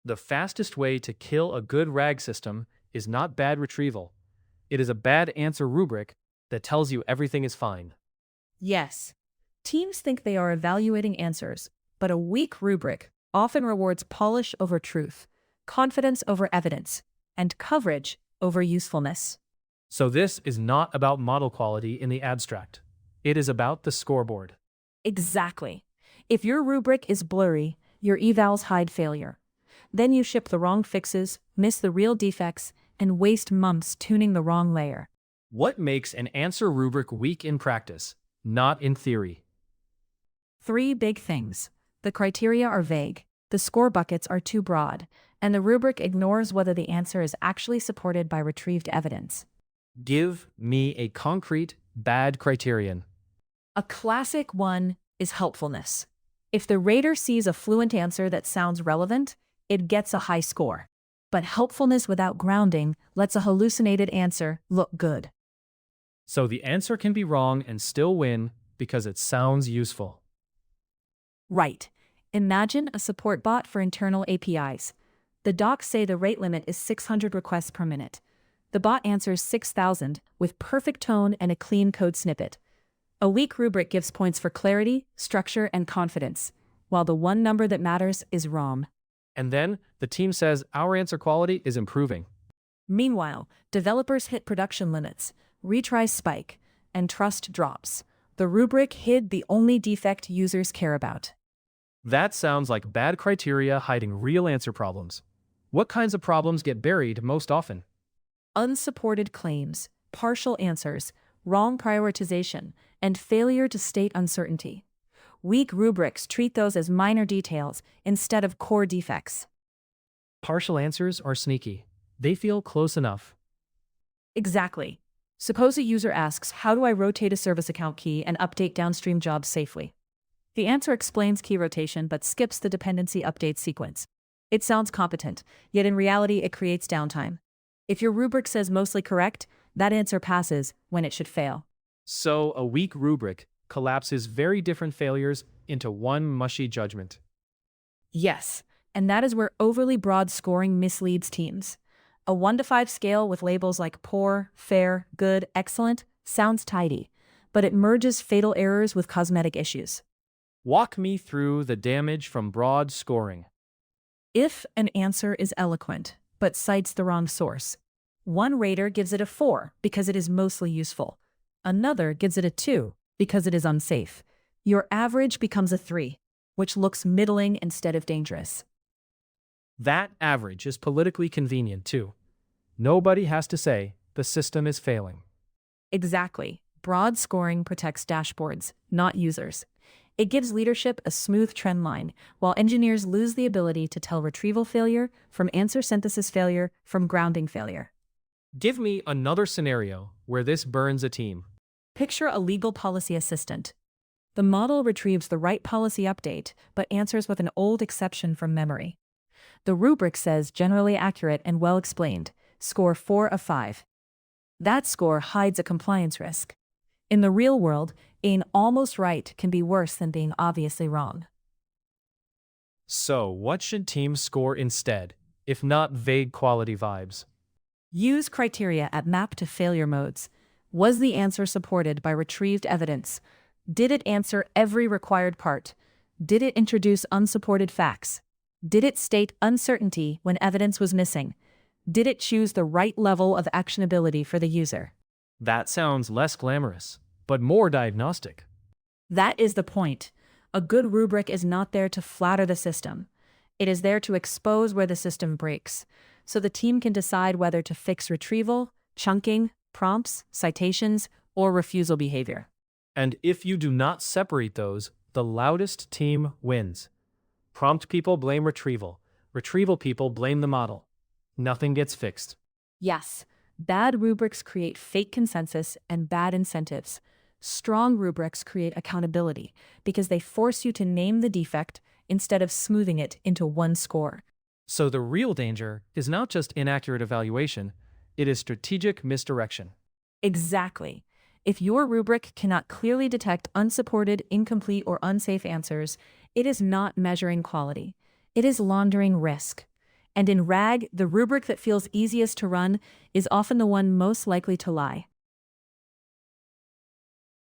The fastest way to kill a good RAG system is not bad retrieval. It is a bad answer rubric that tells you everything is fine. Yes. Teams think they are evaluating answers, but a weak rubric often rewards polish over truth, confidence over evidence, and coverage over usefulness. So this is not about model quality in the abstract. It is about the scoreboard. Exactly. If your rubric is blurry, your evals hide failure. Then you ship the wrong fixes, miss the real defects, and waste months tuning the wrong layer. What makes an answer rubric weak in practice, not in theory? 3 big things. The criteria are vague, the score buckets are too broad, and the rubric ignores whether the answer is actually supported by retrieved evidence. Give me a concrete, bad criterion. A classic one is helpfulness. If the rater sees a fluent answer that sounds relevant, it gets a high score. But helpfulness without grounding lets a hallucinated answer look good. So the answer can be wrong and still win because it sounds useful. Right. Imagine a support bot for internal APIs. The docs say the rate limit is 600 requests per minute. The bot answers 6,000 with perfect tone and a clean code snippet. A weak rubric gives points for clarity, structure, and confidence, while the one number that matters is ROM. And then the team says our answer quality is improving. Meanwhile, developers hit production limits, retries spike, and trust drops. The rubric hid the only defect users care about. That sounds like bad criteria hiding real answer problems. What kinds of problems get buried most often? Unsupported claims, partial answers, wrong prioritization, and failure to state uncertainty. Weak rubrics treat those as minor details instead of core defects. Partial answers are sneaky. They feel close enough. Exactly. Suppose a user asks, how do I rotate a service account key and update downstream jobs safely? The answer explains key rotation but skips the dependency update sequence. It sounds competent, yet in reality it creates downtime. If your rubric says mostly correct, that answer passes when it should fail. So a weak rubric collapses very different failures into one mushy judgment. Yes, and that is where overly broad scoring misleads teams. A 1 to 5 scale with labels like poor, fair, good, excellent sounds tidy, but it merges fatal errors with cosmetic issues. Walk me through the damage from broad scoring. If an answer is eloquent, but cites the wrong source, one rater gives it a 4 because it is mostly useful. Another gives it a 2 because it is unsafe. Your average becomes a 3, which looks middling instead of dangerous. That average is politically convenient too. Nobody has to say the system is failing. Exactly. Broad scoring protects dashboards, not users. It gives leadership a smooth trend line, while engineers lose the ability to tell retrieval failure from answer synthesis failure from grounding failure. Give me another scenario where this burns a team. Picture a legal policy assistant. The model retrieves the right policy update, but answers with an old exception from memory. The rubric says generally accurate and well explained, score 4 of 5. That score hides a compliance risk. In the real world, being almost right can be worse than being obviously wrong. So what should teams score instead, if not vague quality vibes? Use criteria at map to failure modes. Was the answer supported by retrieved evidence? Did it answer every required part? Did it introduce unsupported facts? Did it state uncertainty when evidence was missing? Did it choose the right level of actionability for the user? That sounds less glamorous, but more diagnostic. That is the point. A good rubric is not there to flatter the system. It is there to expose where the system breaks, so the team can decide whether to fix retrieval, chunking, prompts, citations, or refusal behavior. And if you do not separate those, the loudest team wins. Prompt people blame retrieval. Retrieval people blame the model. Nothing gets fixed. Yes, bad rubrics create fake consensus and bad incentives. Strong rubrics create accountability because they force you to name the defect instead of smoothing it into one score. So the real danger is not just inaccurate evaluation, it is strategic misdirection. Exactly. If your rubric cannot clearly detect unsupported, incomplete, or unsafe answers, it is not measuring quality. It is laundering risk. And in RAG, the rubric that feels easiest to run is often the one most likely to lie.